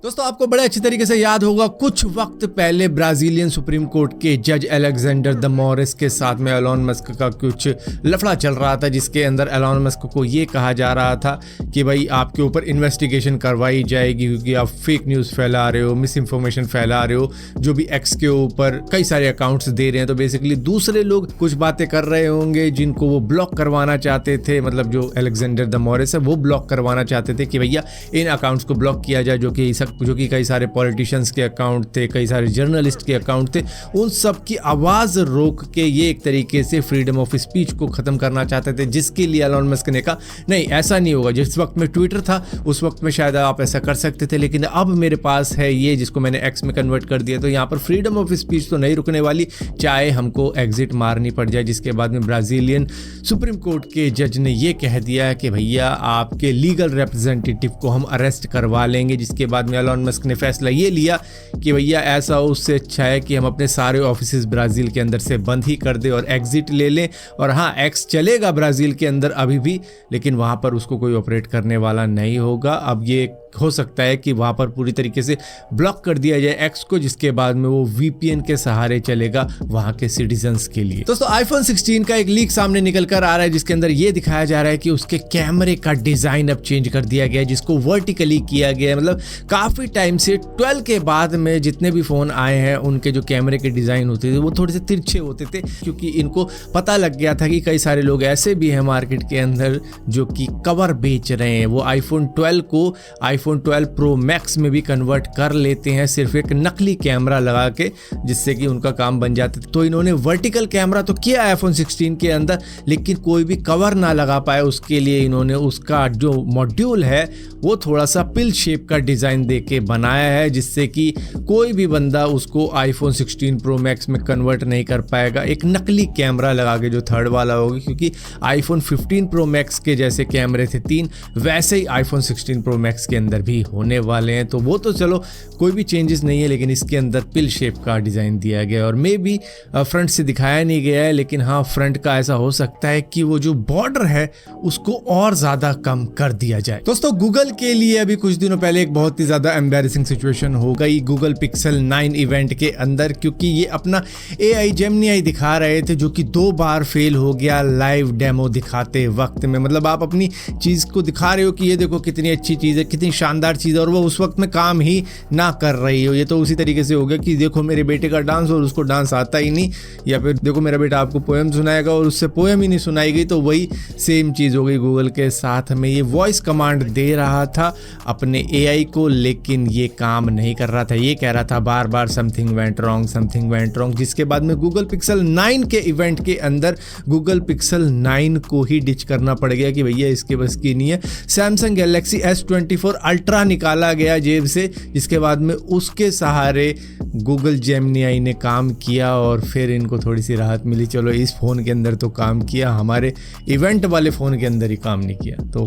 दोस्तों आपको बड़े अच्छी तरीके से याद होगा कुछ वक्त पहले ब्राजीलियन सुप्रीम कोर्ट के जज अलेक्जेंडर द मोरेस के साथ में एलोन मस्क का कुछ लफड़ा चल रहा था, जिसके अंदर एलोन मस्क को ये कहा जा रहा था कि भाई आपके ऊपर इन्वेस्टिगेशन करवाई जाएगी क्योंकि आप फेक न्यूज़ फैला रहे हो, मिस इन्फॉर्मेशन फैला रहे हो, जो भी एक्स के ऊपर कई सारे अकाउंट्स दे रहे हैं। तो बेसिकली दूसरे लोग कुछ बातें कर रहे होंगे जिनको वो ब्लॉक करवाना चाहते थे, मतलब जो अलेक्जेंडर द मोरेस है वो ब्लॉक करवाना चाहते थे कि भैया इन अकाउंट्स को ब्लॉक किया जाए, जो कि कई सारे पॉलिटिशियंस के अकाउंट थे, कई सारे जर्नलिस्ट के अकाउंट थे। उन सब की आवाज़ रोक के ये एक तरीके से फ्रीडम ऑफ स्पीच को ख़त्म करना चाहते थे, जिसके लिए एलोन मस्क ने कहा नहीं ऐसा नहीं होगा। जिस वक्त में ट्विटर था उस वक्त में शायद आप ऐसा कर सकते थे, लेकिन अब मेरे पास है ये जिसको मैंने एक्स में कन्वर्ट कर दिया, तो यहाँ पर फ्रीडम ऑफ स्पीच तो नहीं रुकने वाली, चाहे हमको एग्जिट मारनी पड़ जाए। जिसके बाद में ब्राज़ीलियन सुप्रीम कोर्ट के जज ने ये कह दिया कि भैया आपके लीगल रिप्रेजेंटेटिव को हम अरेस्ट करवा लेंगे। जिसके बाद में एलोन मस्क ने फैसला ये लिया कि भैया ऐसा हो, उससे अच्छा है कि हम अपने सारे ऑफिसेज ब्राज़ील के अंदर से बंद ही कर दें और एग्जिट ले लें। और हाँ, एक्स चलेगा ब्राज़ील के अंदर अभी भी, लेकिन वहाँ पर उसको कोई ऑपरेट करने वाला नहीं होगा। अब ये हो सकता है कि वहाँ पर पूरी तरीके से ब्लॉक कर दिया जाए एक्स को, जिसके बाद में वो वीपीएन के सहारे चलेगा वहाँ के सिटीजन्स के लिए। दोस्तों आईफोन 16 का एक लीक सामने निकल कर आ रहा है, जिसके अंदर ये दिखाया जा रहा है कि उसके कैमरे का डिज़ाइन अब चेंज कर दिया गया है, जिसको वर्टिकली किया गया है। मतलब काफ़ी टाइम से 12 के बाद में जितने भी फ़ोन आए हैं उनके जो कैमरे के डिज़ाइन होते थे वो थोड़े से तिरछे होते थे, क्योंकि इनको पता लग गया था कि कई सारे लोग ऐसे भी हैं मार्केट के अंदर जो कि कवर बेच रहे हैं। वो आईफोन 12 को आईफोन 12 प्रो मैक्स में भी कन्वर्ट कर लेते हैं सिर्फ एक नकली कैमरा लगा के, जिससे कि उनका काम बन जाता है। तो इन्होंने वर्टिकल कैमरा तो किया आईफोन 16 के अंदर, लेकिन कोई भी कवर ना लगा पाए उसके लिए इन्होंने उसका जो मॉड्यूल है वो थोड़ा सा पिल शेप का डिज़ाइन दे के बनाया है, जिससे कि कोई भी बंदा उसको आईफोन 16 प्रो मैक्स में कन्वर्ट नहीं कर पाएगा एक नकली कैमरा लगा के, जो थर्ड वाला होगा। क्योंकि आईफोन 15 प्रो मैक्स के जैसे कैमरे थे 3, वैसे ही आईफोन 16 प्रो मैक्स के अंदर भी होने वाले हैं। तो वो तो चलो कोई भी चेंजेस नहीं है, लेकिन इसके अंदर पिल शेप का डिज़ाइन दिया गया है। और मे बी फ्रंट से दिखाया नहीं गया है, लेकिन हाँ फ्रंट का ऐसा हो सकता है कि वो जो बॉर्डर है उसको और ज़्यादा कम कर दिया जाए। दोस्तों गूगल के लिए अभी कुछ दिनों पहले एक बहुत ही ज़्यादा एम्बैरेसिंग सिचुएशन हो गई गूगल पिक्सल 9 इवेंट के अंदर, क्योंकि ये अपना AI जेमिनी दिखा रहे थे, जो कि 2 बार फेल हो गया लाइव डेमो दिखाते वक्त में। मतलब आप अपनी चीज़ को दिखा रहे हो कि ये देखो कितनी अच्छी चीज़ है, कितनी शानदार चीज़ है, और वो उस वक्त में काम ही ना कर रही हो। ये तो उसी तरीके से हो गया कि देखो मेरे बेटे का डांस और उसको डांस आता ही नहीं, या फिर देखो मेरा बेटा आपको पोएम सुनाएगा और उससे पोएम ही नहीं सुनाई गई। तो वही सेम चीज़ हो गई गूगल के साथ में। ये वॉइस कमांड दे रहा था अपने AI को, लेकिन ये काम नहीं कर रहा था। ये कह रहा था बार बार something went wrong, something went wrong. जिसके बाद में गूगल पिक्सल 9 के इवेंट के अंदर गूगल पिक्सल 9 को ही डिच करना पड़ गया कि भैया इसके बस की नहीं है। सैमसंग गैलेक्सी S24 अल्ट्रा निकाला गया जेब से, जिसके बाद में उसके सहारे गूगल जेमिनी ने काम किया और फिर इनको थोड़ी सी राहत मिली। चलो इस फ़ोन के अंदर तो काम किया, हमारे इवेंट वाले फ़ोन के अंदर ही काम नहीं किया। तो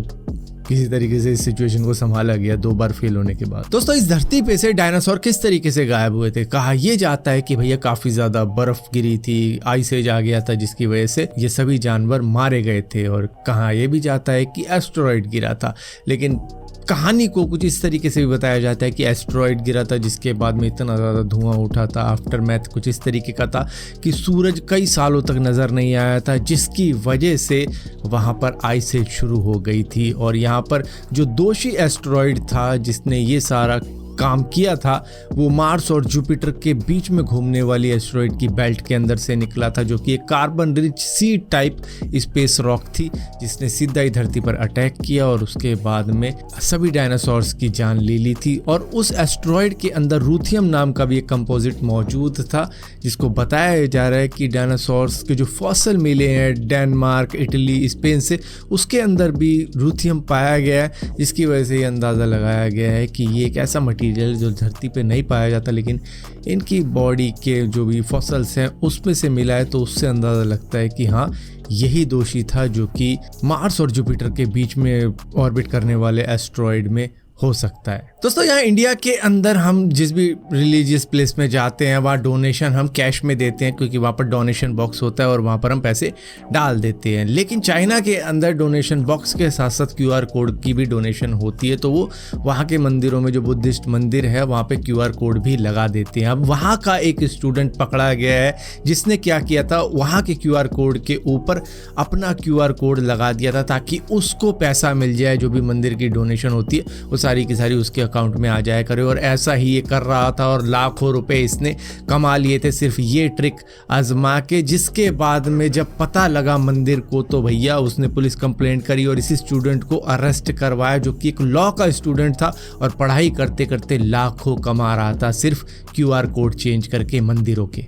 किसी तरीके से इस सिचुएशन को संभाला गया 2 बार फेल होने के बाद। दोस्तों इस धरती पे से डायनासोर किस तरीके से गायब हुए थे? कहा यह जाता है कि भैया काफ़ी ज़्यादा बर्फ़ गिरी थी, आइस एज आ गया था, जिसकी वजह से ये सभी जानवर मारे गए थे। और कहा यह भी जाता है कि एस्टेरॉयड गिरा था, लेकिन कहानी को कुछ इस तरीके से भी बताया जाता है कि एस्टेरॉयड गिरा था, जिसके बाद में इतना ज़्यादा धुआं उठा था। आफ्टर मैथ कुछ इस तरीके का था कि सूरज कई सालों तक नज़र नहीं आया था, जिसकी वजह से वहाँ पर आइस एज शुरू हो गई थी। और यहाँ पर जो दोषी एस्टेरॉयड था जिसने ये सारा काम किया था, वो मार्स और जुपिटर के बीच में घूमने वाली एस्टेरॉयड की बेल्ट के अंदर से निकला था, जो कि एक carbon rich C type space rock थी, जिसने सीधा ही धरती पर अटैक किया और उसके बाद में सभी डायनासोर्स की जान ले ली थी। और उस एस्टेरॉयड के अंदर रूथियम नाम का भी एक कंपोजिट मौजूद था, जिसको बताया जा रहा है कि डायनासोर्स के जो फॉसिल मिले हैं डेनमार्क, इटली, स्पेन से, उसके अंदर भी रूथियम पाया गया है, जिसकी वजह से ये अंदाज़ा लगाया गया है कि ये एक ऐसा मटीरियल जो धरती पे नहीं पाया जाता, लेकिन इनकी बॉडी के जो भी फॉसिल्स हैं उसमें से मिला है। तो उससे अंदाज़ा लगता है कि हाँ यही दोषी था जो कि मार्स और जुपिटर के बीच में ऑर्बिट करने वाले एस्टेरॉयड में हो सकता है। दोस्तों यहाँ इंडिया के अंदर हम जिस भी रिलीजियस प्लेस में जाते हैं वहाँ डोनेशन हम कैश में देते हैं, क्योंकि वहाँ पर डोनेशन बॉक्स होता है और वहाँ पर हम पैसे डाल देते हैं। लेकिन चाइना के अंदर डोनेशन बॉक्स के साथ साथ QR कोड की भी डोनेशन होती है, तो वो वहाँ के मंदिरों में जो बुद्धिस्ट मंदिर है वहाँ पे QR कोड भी लगा देते हैं। अब वहाँ का एक स्टूडेंट पकड़ा गया है जिसने क्या किया था, वहाँ के QR कोड के ऊपर अपना QR कोड लगा दिया था ताकि उसको पैसा मिल जाए, जो भी मंदिर की डोनेशन होती है वो सारी की सारी उसके अकाउंट में आ जाया करे। और ऐसा ही ये कर रहा था और लाखों रुपए इसने कमा लिए थे सिर्फ ये ट्रिक आजमा के। जिसके बाद में जब पता लगा मंदिर को तो भैया उसने पुलिस कंप्लेंट करी और इसी स्टूडेंट को अरेस्ट करवाया, जो कि एक लॉ का स्टूडेंट था और पढ़ाई करते करते लाखों कमा रहा था सिर्फ QR कोड चेंज करके मंदिरों के।